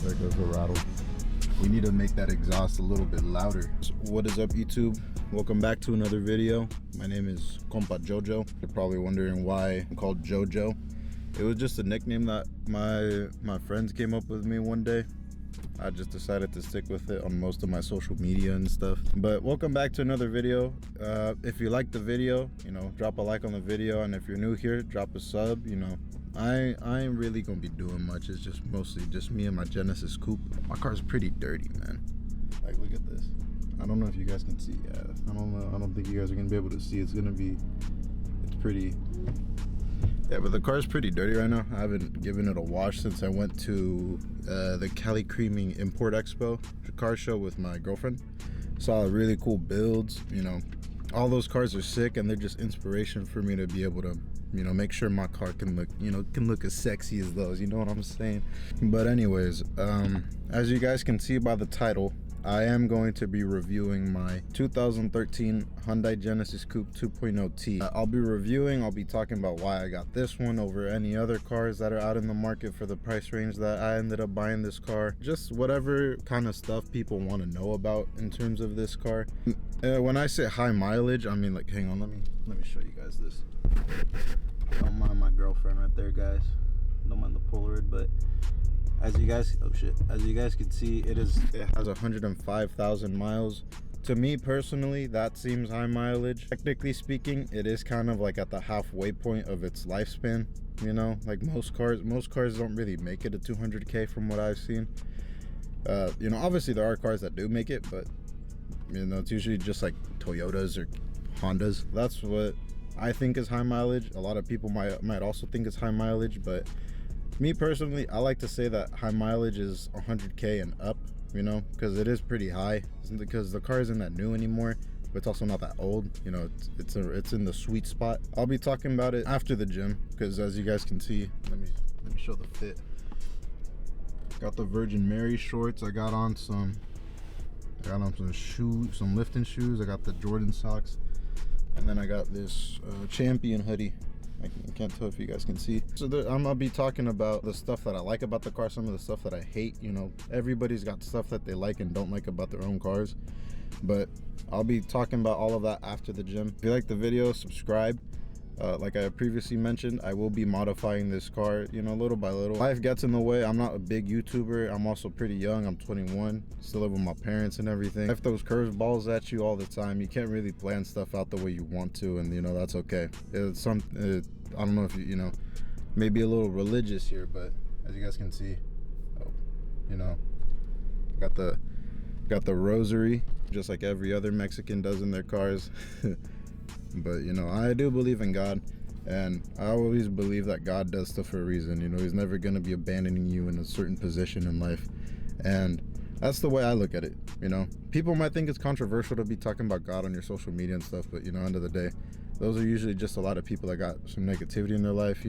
There goes the rattle. We need to make that exhaust a little bit louder. What is up, YouTube? Welcome back to another video. My name is Compa Jojo. You're probably wondering why I'm called Jojo. It was just a nickname that my friends came up with me one day. I just decided to stick with it on most of my social media and stuff. But welcome back to another video. If you like the video, drop a like on the video, and if you're new here, drop a sub. I ain't really gonna be doing much. It's just mostly just me and my Genesis Coupe. My car's pretty dirty, man. Like, look at this. I don't know if you guys can see. Yeah, I don't know. I don't think you guys are gonna be able to see. It's pretty. Yeah, but the car's pretty dirty right now. I haven't given it a wash since I went to the Cali Creaming Import Expo car show with my girlfriend. Saw really cool builds. All those cars are sick, and they're just inspiration for me to be able to make sure my car can look as sexy as those. You know what I'm saying? But anyways, as you guys can see by the title, I am going to be reviewing my 2013 Hyundai Genesis Coupe 2.0T. I'll be talking about why I got this one over any other cars that are out in the market for the price range that I ended up buying this car. Just whatever kind of stuff people want to know about in terms of this car. When I say high mileage, I mean, like, hang on, let me show you guys this. Don't mind my girlfriend right there, guys. Don't mind the Polaroid, but as you guys can see, it has 105,000 miles. To me personally, that seems high mileage. Technically speaking, it is kind of like at the halfway point of its lifespan. Like most cars don't really make it to 200K from what I've seen. Obviously there are cars that do make it, but it's usually just like Toyotas or Hondas. That's what I think is high mileage. A lot of people might also think it's high mileage, but me personally, I like to say that high mileage is 100K and up, because it is pretty high. Because the car isn't that new anymore, but it's also not that old. It's in the sweet spot. I'll be talking about it after the gym, because as you guys can see, let me show the fit. Got the Virgin Mary shorts. I got on some shoes, some lifting shoes. I got the Jordan socks, and then I got this Champion hoodie. I can't tell if you guys can see. So I'm gonna be talking about the stuff that I like about the car, some of the stuff that I hate. Everybody's got stuff that they like and don't like about their own cars, but I'll be talking about all of that after the gym. If you like the video, subscribe. Like I previously mentioned, I will be modifying this car, little by little. Life gets in the way. I'm not a big YouTuber. I'm also pretty young. I'm 21, still live with my parents and everything. If those curveballs at you all the time, you can't really plan stuff out the way you want to, and that's okay. I don't know if maybe a little religious here, but as you guys can see, got the rosary, just like every other Mexican does in their cars. But I do believe in God, and I always believe that God does stuff for a reason. He's never going to be abandoning you in a certain position in life, and that's the way I look at it. People might think it's controversial to be talking about God on your social media and stuff, but end of the day, those are usually just a lot of people that got some negativity in their life,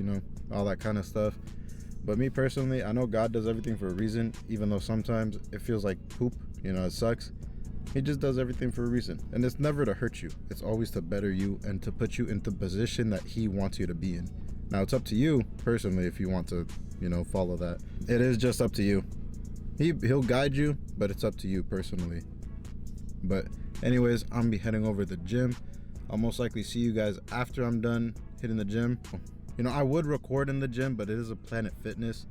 all that kind of stuff. But me personally, I know God does everything for a reason, even though sometimes it feels like poop, it sucks. He just does everything for a reason, and it's never to hurt you. It's always to better you and to put you into the position that he wants you to be in. Now, it's up to you personally if you want to, follow that. It is just up to you. He'll guide you, but it's up to you personally. But anyways, I'm gonna be heading over to the gym. I'll most likely see you guys after I'm done hitting the gym. I would record in the gym, but it is a Planet Fitness,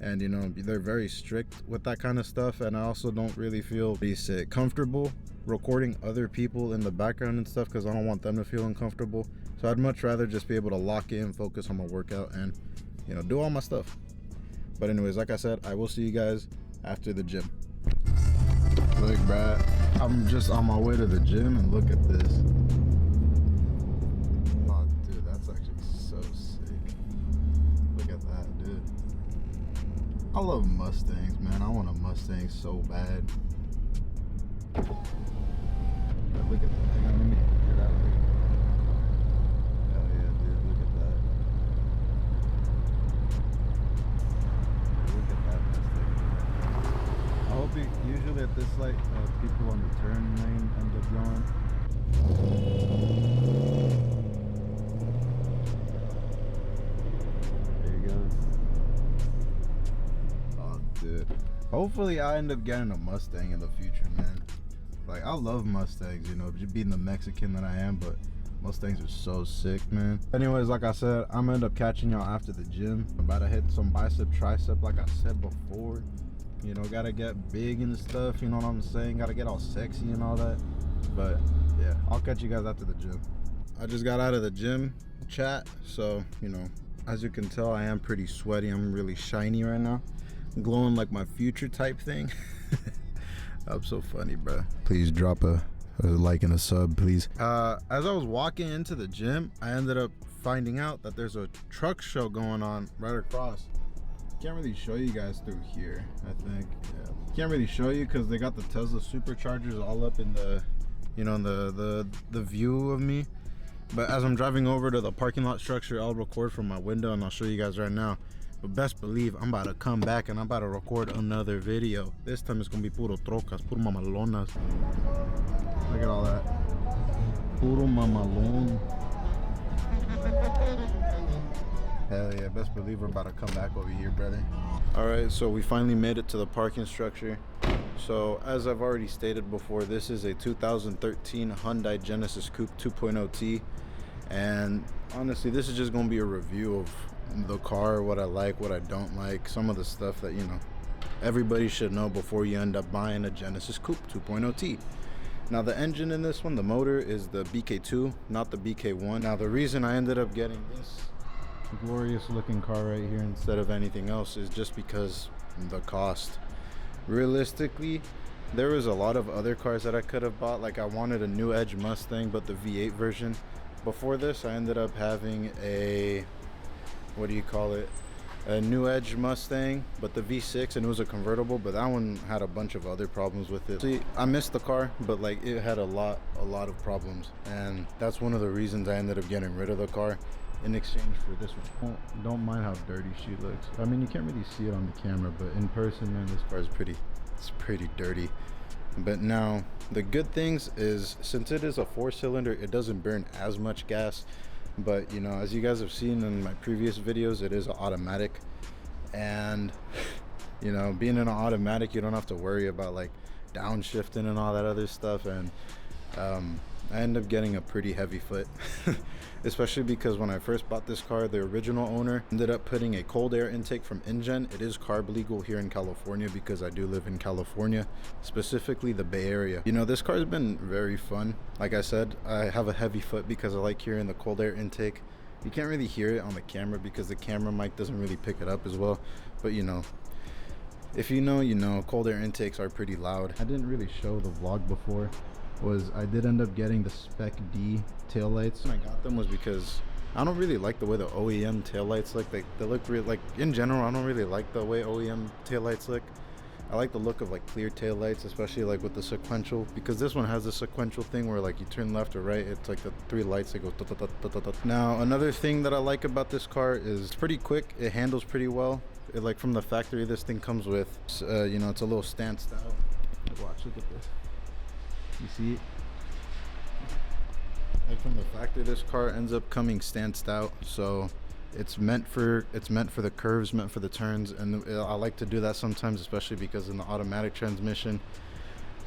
and they're very strict with that kind of stuff, and I also don't really feel comfortable recording other people in the background and stuff, because I don't want them to feel uncomfortable. So I'd much rather just be able to lock in, focus on my workout, and do all my stuff. But anyways, like I said, I will see you guys after the gym. Look, bruh, I'm just on my way to the gym, and look at this. Oh, dude, that's actually so sick. Look at that, dude. I love Mustangs, man. I want a Mustang so bad. But look at that. Hang on, let me get out of here. Hell yeah, dude. Look at that. Look at that Mustang. I hope usually at this light, people on the turn lane end up going. There you go. Oh, dude. Hopefully I end up getting a Mustang in the future, man. Like, I love Mustangs, you know, just being the Mexican that I am, but Mustangs are so sick, man. Anyways, like I said, I'm gonna end up catching y'all after the gym. I'm about to hit some bicep, tricep, like I said before. You know, gotta get big and stuff, you know what I'm saying? Gotta get all sexy and all that. But yeah, I'll catch you guys after the gym. I just got out of the gym chat, so, you know, as you can tell, I am pretty sweaty. I'm really shiny right now. Glowing like my future type thing. I'm so funny, bro. Please drop a like and a sub, please. As I was walking into the gym, I ended up finding out that there's a truck show going on right across. Can't really show you guys through here, I think. Yeah. Can't really show you because they got the Tesla superchargers all up in the, you know, in the view of me. But as I'm driving over to the parking lot structure, I'll record from my window and I'll show you guys right now. But best believe I'm about to come back and I'm about to record another video. This time it's gonna be puro trocas, puro mamalonas. Look at all that. Puro mamalon. Hell yeah, best believe we're about to come back over here, brother. All right, so we finally made it to the parking structure. So as I've already stated before, this is a 2013 Hyundai Genesis Coupe 2.0T. And honestly, this is just gonna be a review of the car, what I like, what I don't like, some of the stuff that, you know, everybody should know before you end up buying a Genesis Coupe 2.0T. Now the engine in this one, the motor is the BK2, not the BK1. Now the reason I ended up getting this glorious looking car right here instead of anything else is just because the cost. Realistically, there was a lot of other cars that I could have bought. Like, I wanted a new Edge Mustang, but the V8 version. Before this, I ended up having a, what do you call it, a new Edge Mustang, but the V6, and it was a convertible, but that one had a bunch of other problems with it. See, I missed the car, but like, it had a lot of problems, and that's one of the reasons I ended up getting rid of the car in exchange for this one. Don't mind how dirty she looks. I mean, you can't really see it on the camera, but in person, man, this car is pretty dirty. But now the good things is, since it is a 4-cylinder, it doesn't burn as much gas. But you know, as you guys have seen in my previous videos, it is an automatic, and you know, being in an automatic, you don't have to worry about like downshifting and all that other stuff. And I ended up getting a pretty heavy foot, especially because when I first bought this car, the original owner ended up putting a cold air intake from InGen. It is carb legal here in California because I do live in California, specifically the Bay Area. You know, this car has been very fun. Like I said, I have a heavy foot because I like hearing the cold air intake. You can't really hear it on the camera because the camera mic doesn't really pick it up as well. But you know, if you know, you know, cold air intakes are pretty loud. I didn't really show the vlog before. I did end up getting the Spec D taillights. And I got them was because I don't really like the way the OEM taillights look. They look real, like in general, I don't really like the way OEM taillights look. I like the look of like clear taillights, especially like with the sequential, because this one has the sequential thing where like you turn left or right, it's like the 3 lights that go da, da, da, da, da. Now another thing that I like about this car is it's pretty quick. It handles pretty well. It, like from the factory, this thing comes with you know, it's a little stand style. Watch, look at this. You see it? Like from the factory, this car ends up coming stanced out, so it's meant for the curves, meant for the turns. And I like to do that sometimes, especially because in the automatic transmission,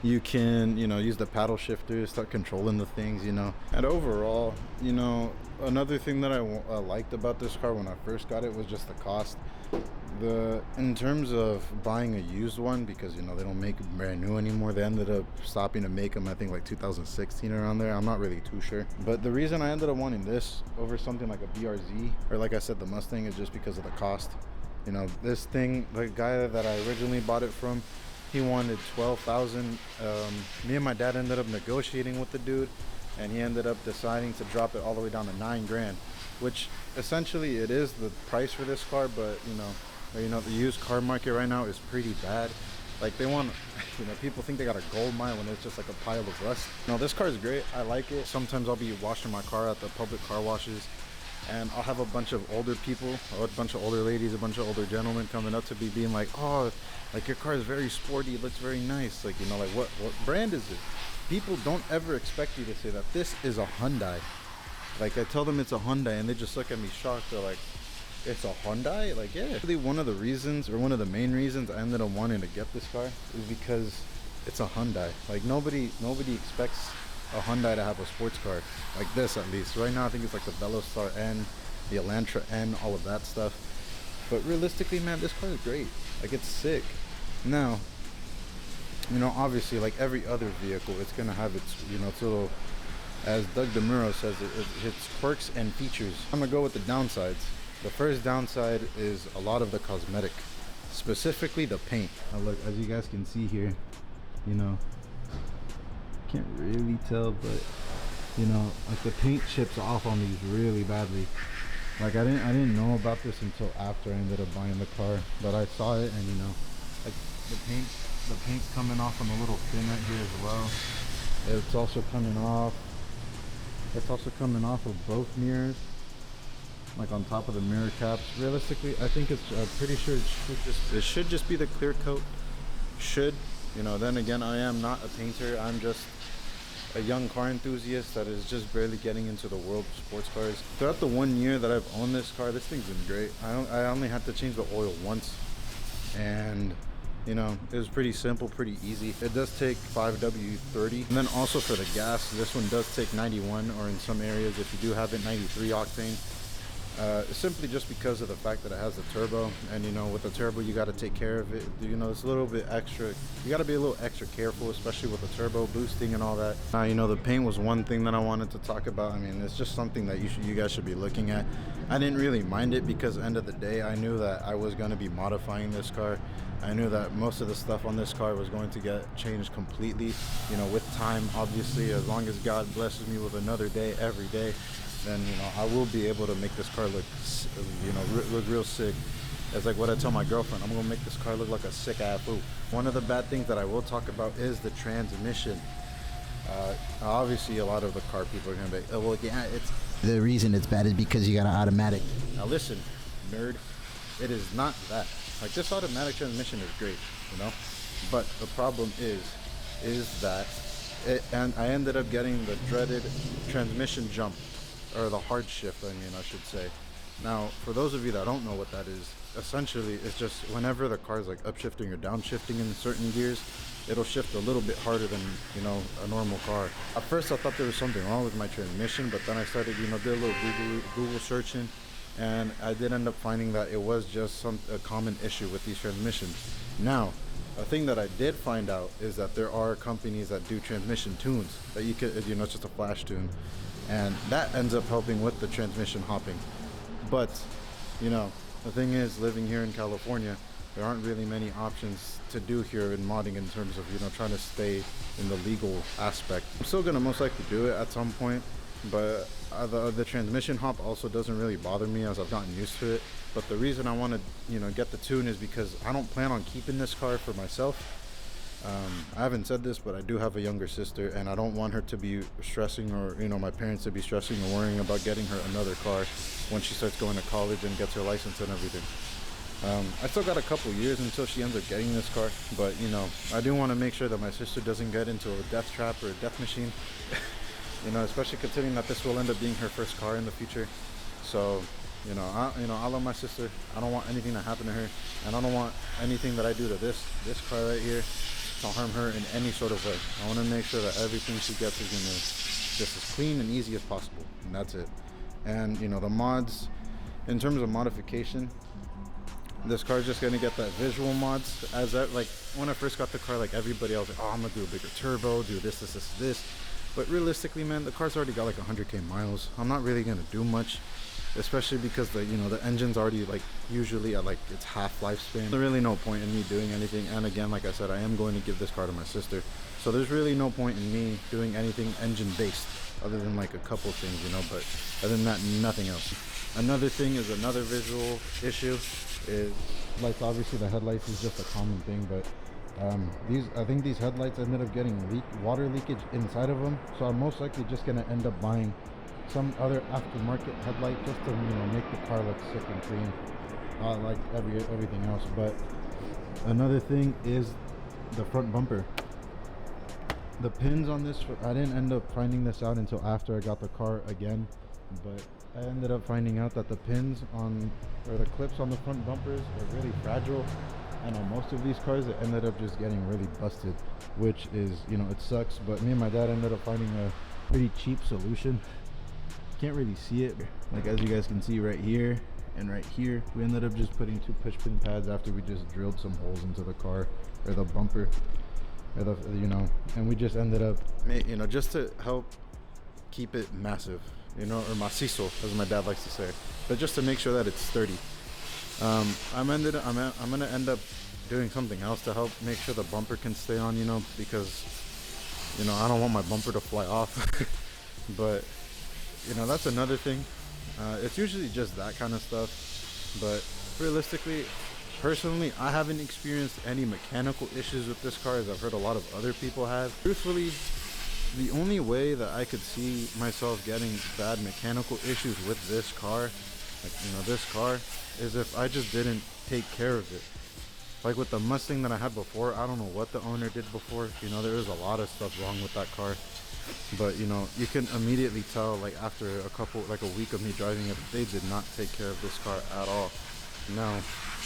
you can, you know, use the paddle shifter, start controlling the things, you know. And overall, you know, another thing that I liked about this car when I first got it was just the cost. In terms of buying a used one, because you know they don't make them brand new anymore, they ended up stopping to make them, I think like 2016 around there. I'm not really too sure, but the reason I ended up wanting this over something like a BRZ, or like I said, the Mustang, is just because of the cost. You know, this thing, the guy that I originally bought it from, he wanted 12,000. Me and my dad ended up negotiating with the dude, and he ended up deciding to drop it all the way down to 9 grand, which essentially it is the price for this car. But you know, the used car market right now is pretty bad. Like, they want, you know, people think they got a gold mine when it's just like a pile of rust. No, this car is great. I like it. Sometimes I'll be washing my car at the public car washes, and I'll have a bunch of older people, a bunch of older ladies, a bunch of older gentlemen coming up to me being like, oh, like your car is very sporty, it looks very nice. Like, you know, like what brand is it? People don't ever expect you to say that this is a Hyundai. Like, I tell them it's a Hyundai and they just look at me shocked. They're like, it's a Hyundai. Like, yeah. Really, one of the reasons, or one of the main reasons I ended up wanting to get this car is because it's a Hyundai. Like, nobody expects a Hyundai to have a sports car like this, at least. Right now, I think it's like the Veloster N, the Elantra N, all of that stuff. But realistically, man, this car is great. Like, it's sick. Now, you know, obviously, like every other vehicle, it's gonna have its, you know, its little, as Doug DeMuro says, its quirks and features. I'm gonna go with the downsides. The first downside is a lot of the cosmetic, specifically the paint. Now look, as you guys can see here, you know, can't really tell, but you know, like the paint chips off on these really badly. Like I didn't know about this until after I ended up buying the car, but I saw it, and you know, like the paint's coming off on the little fin right here as well. It's also coming off. It's also coming off of both mirrors, like on top of the mirror caps. Realistically, I think it's pretty sure it should just be the clear coat. Should, you know, then again, I am not a painter. I'm just a young car enthusiast that is just barely getting into the world of sports cars. Throughout the 1 year that I've owned this car, this thing's been great. I only had to change the oil once, and you know, it was pretty simple, pretty easy. It does take 5W30, and then also for the gas, this one does take 91, or in some areas, if you do have it, 93 octane. Simply just because of the fact that it has the turbo, and you know, with the turbo you got to take care of it. You know, it's a little bit extra, you got to be a little extra careful, especially with the turbo boosting and all that. You know, the paint was one thing that I wanted to talk about. I mean, it's just something that you guys should be looking at. I didn't really mind it because at the end of the day, I knew that I was going to be modifying this car. I knew that most of the stuff on this car was going to get changed completely, you know, with time. Obviously, as long as God blesses me with another day every day, then, you know, I will be able to make this car look, you know, look real sick. It's like what I tell my girlfriend, I'm gonna make this car look like a sick ass fool. One of the bad things that I will talk about is the transmission. Obviously, a lot of the car people are gonna be, oh, well, yeah, it's the reason it's bad is because you got an automatic. Now listen, nerd, it is not that. Like, this automatic transmission is great, you know, but the problem is that and I ended up getting the dreaded transmission jump, or the hard shift, I mean, I should say. Now, for those of you that don't know what that is, essentially it's just whenever the car's like upshifting or downshifting in certain gears, it'll shift a little bit harder than, you know, a normal car. At first I thought there was something wrong with my transmission, but then I started, you know, did a little Google searching, and I did end up finding that it was just a common issue with these transmissions. Now, a thing that I did find out is that there are companies that do transmission tunes that you could, you know, it's just a flash tune, and that ends up helping with the transmission hopping. But, you know, the thing is, living here in California, there aren't really many options to do here in modding in terms of, you know, trying to stay in the legal aspect. I'm still gonna most likely do it at some point, but the transmission hop also doesn't really bother me as I've gotten used to it. But the reason I want to, you know, get the tune is because I don't plan on keeping this car for myself. I haven't said this, but I do have a younger sister, and I don't want her to be stressing, or, you know, my parents to be stressing or worrying about getting her another car when she starts going to college and gets her license and everything. I still got a couple years until she ends up getting this car, but, you know, I do want to make sure that my sister doesn't get into a death trap or a death machine. You know, especially considering that this will end up being her first car in the future. So, you know, I love my sister. I don't want anything to happen to her, and I don't want anything that I do to this car right here to harm her in any sort of way. I want to make sure that everything she gets is gonna just as clean and easy as possible, and that's it. And, you know, the mods, in terms of modification, this car is just gonna get that visual mods. As that, like, when I first got the car, like, everybody else was like, oh, I'm gonna do a bigger turbo, do this. But realistically, man, the car's already got like 100k miles. I'm not really gonna do much, especially because the, you know, the engine's already like usually at like its half lifespan. There's really no point in me doing anything. And again, like I said, I am going to give this car to my sister, so there's really no point in me doing anything engine based other than like a couple things, you know. But other than that, nothing else. Another thing is, another visual issue is, like, obviously the headlights is just a common thing, but I think these headlights ended up getting water leakage inside of them, so I'm most likely just gonna end up buying some other aftermarket headlight just to, you know, make the car look sick and clean, like everything else. But another thing is the front bumper. The pins on this, I didn't end up finding this out until after I got the car again, but I ended up finding out that the pins on, or the clips on the front bumpers are really fragile, and on most of these cars it ended up just getting really busted, which is, you know, it sucks. But me and my dad ended up finding a pretty cheap solution. Can't really see it, like as you guys can see right here and right here, we ended up just putting 2 push pin pads after we just drilled some holes into the car, or the bumper, or the, you know, and we just ended up, you know, just to help keep it massive, you know, or macizo as my dad likes to say, but just to make sure that it's sturdy. I'm gonna end up doing something else to help make sure the bumper can stay on, you know, because, you know, I don't want my bumper to fly off. But, you know, that's another thing. It's usually just that kind of stuff, but realistically, personally, I haven't experienced any mechanical issues with this car, as I've heard a lot of other people have. Truthfully, the only way that I could see myself getting bad mechanical issues with this car, like, you know, this car, is if I just didn't take care of it. Like with the Mustang that I had before, I don't know what the owner did before. You know, there was a lot of stuff wrong with that car. But, you know, you can immediately tell, like after like a week of me driving it, they did not take care of this car at all. Now,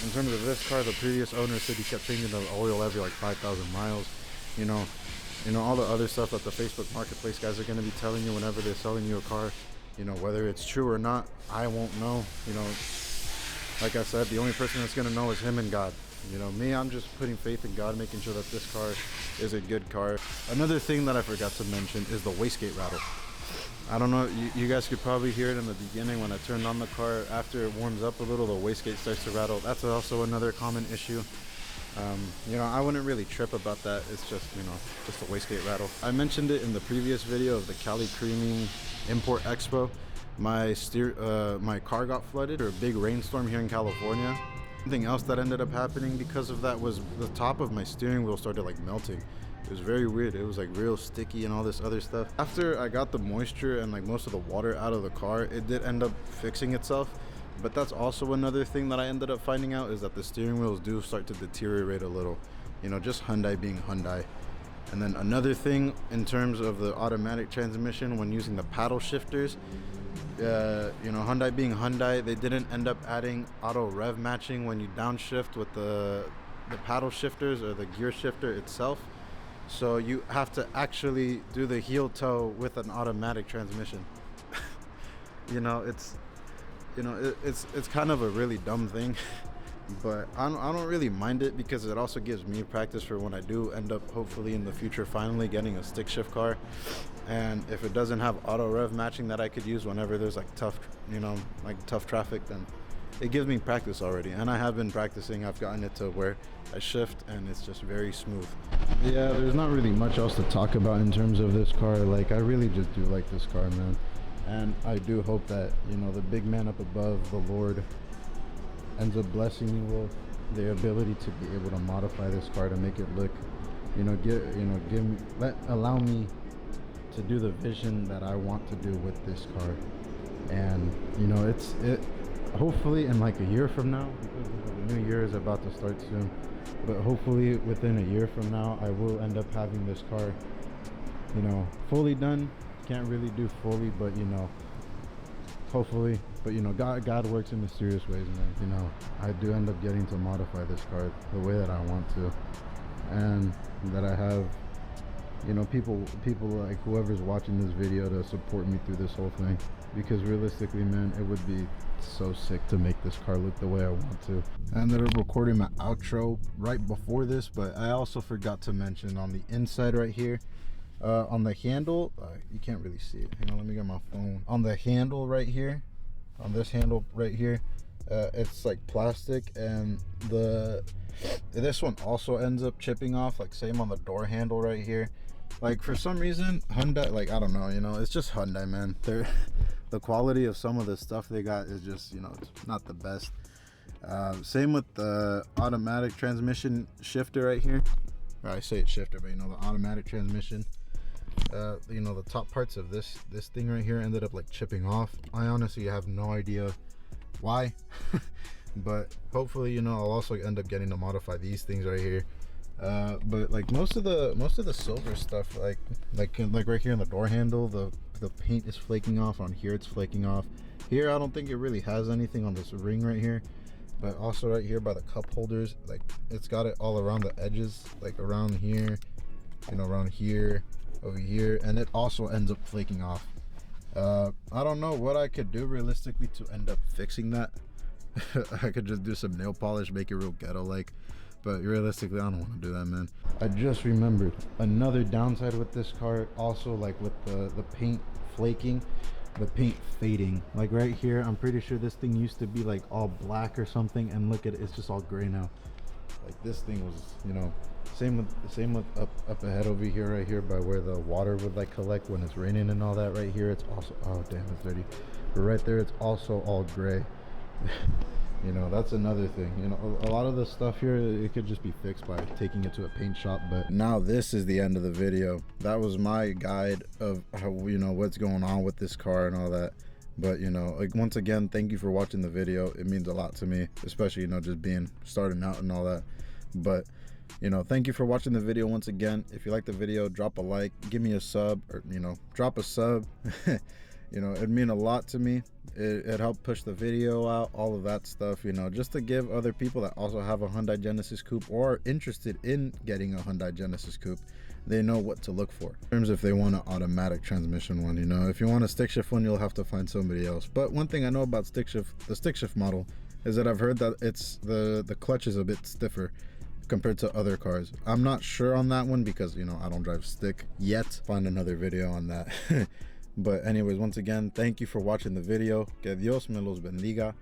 in terms of this car, the previous owner said he kept changing the oil every like 5,000 miles. You know, all the other stuff that the Facebook Marketplace guys are going to be telling you whenever they're selling you a car. You know, whether it's true or not, I won't know. You know, like I said, the only person that's going to know is him and God. You know, me, I'm just putting faith in God, making sure that this car is a good car. Another thing that I forgot to mention is the wastegate rattle. I don't know, you guys could probably hear it in the beginning when I turned on the car. After it warms up a little, the wastegate starts to rattle. That's also another common issue. You know, I wouldn't really trip about that. It's just, you know, just a wastegate rattle. I mentioned it in the previous video of the Cali Creaming Import Expo. My car got flooded, or a big rainstorm here in California. Something else that ended up happening because of that was the top of my steering wheel started like melting. It was very weird. It was like real sticky and all this other stuff. After I got the moisture and like most of the water out of the car, it did end up fixing itself. But that's also another thing that I ended up finding out, is that the steering wheels do start to deteriorate a little. You know, just Hyundai being Hyundai. And then another thing in terms of the automatic transmission, when using the paddle shifters, you know, Hyundai being Hyundai, they didn't end up adding auto rev matching when you downshift with the paddle shifters or the gear shifter itself. So you have to actually do the heel toe with an automatic transmission. You know, it's kind of a really dumb thing. But I don't really mind it, because it also gives me practice for when I do end up hopefully in the future finally getting a stick shift car. And if it doesn't have auto rev matching that I could use whenever there's like tough traffic, then it gives me practice already. And I have been practicing. I've gotten it to where I shift and it's just very smooth. Yeah, there's not really much else to talk about in terms of this car. Like, I really just do like this car, man. And I do hope that, you know, the big man up above, the Lord, ends up blessing me with the ability to be able to modify this car to make it look, you know, allow me to do the vision that I want to do with this car. And, you know, it hopefully in like a year from now, because the new year is about to start soon, but hopefully within a year from now, I will end up having this car, you know, fully done. Can't really do fully, but, you know, hopefully. But, you know, God works in mysterious ways, man. You know, I do end up getting to modify this car the way that I want to, and that I have, you know, people like whoever's watching this video to support me through this whole thing. Because realistically, man, it would be so sick to make this car look the way I want to. I ended up recording my outro right before this, but I also forgot to mention on the inside right here, on the handle, you can't really see it. Hang on, let me get my phone. On the handle right here, on this handle right here, it's like plastic, and this one also ends up chipping off, like same on the door handle right here. Like, for some reason, Hyundai, like, I don't know, you know, it's just Hyundai, man. The quality of some of the stuff they got is just, you know, it's not the best. Same with the automatic transmission shifter right here. Or I say it's shifter, but, you know, the automatic transmission. You know, the top parts of this thing right here ended up like chipping off. I honestly have no idea why. But hopefully, you know, I'll also end up getting to modify these things right here. But like most of the silver stuff, like right here in the door handle, the paint is flaking off. On here it's flaking off. Here I don't think it really has anything on this ring right here, but also right here by the cup holders, like it's got it all around the edges, like around here, you know, around here, over here, and it also ends up flaking off. I don't know what I could do realistically to end up fixing that. I could just do some nail polish, make it real ghetto like, but realistically I don't want to do that, man. I just remembered another downside with this car also, like with the paint flaking, the paint fading. Like right here, I'm pretty sure this thing used to be like all black or something, and look at it, it's just all gray now. Like this thing was, you know, same with up ahead over here, right here by where the water would like collect when it's raining and all that. Right here it's also, oh damn, it's dirty, but right there it's also all gray. You know, that's another thing. You know, a lot of the stuff here, it could just be fixed by taking it to a paint shop. But now this is the end of the video. That was my guide of how, you know, what's going on with this car and all that. But you know, like, once again, thank you for watching the video. It means a lot to me, especially, you know, just starting out and all that. But you know, thank you for watching the video once again. If you like the video, drop a like, give me a sub, or, you know, drop a sub. You know, it'd mean a lot to me. It helped push the video out, all of that stuff, you know, just to give other people that also have a Hyundai Genesis Coupe or are interested in getting a Hyundai Genesis Coupe, they know what to look for. In terms if they want an automatic transmission one, you know, if you want a stick shift one, you'll have to find somebody else. But one thing I know about the stick shift model, is that I've heard that it's the clutch is a bit stiffer compared to other cars. I'm not sure on that one because, you know, I don't drive stick yet. Find another video on that. But anyways, once again, thank you for watching the video. Que Dios me los bendiga.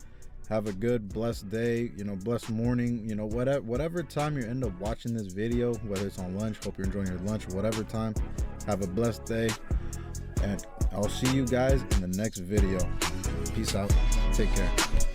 Have a good, blessed day, you know, blessed morning, you know, whatever time you end up watching this video, whether it's on lunch, hope you're enjoying your lunch, whatever time. Have a blessed day, and I'll see you guys in the next video. Peace out. Take care.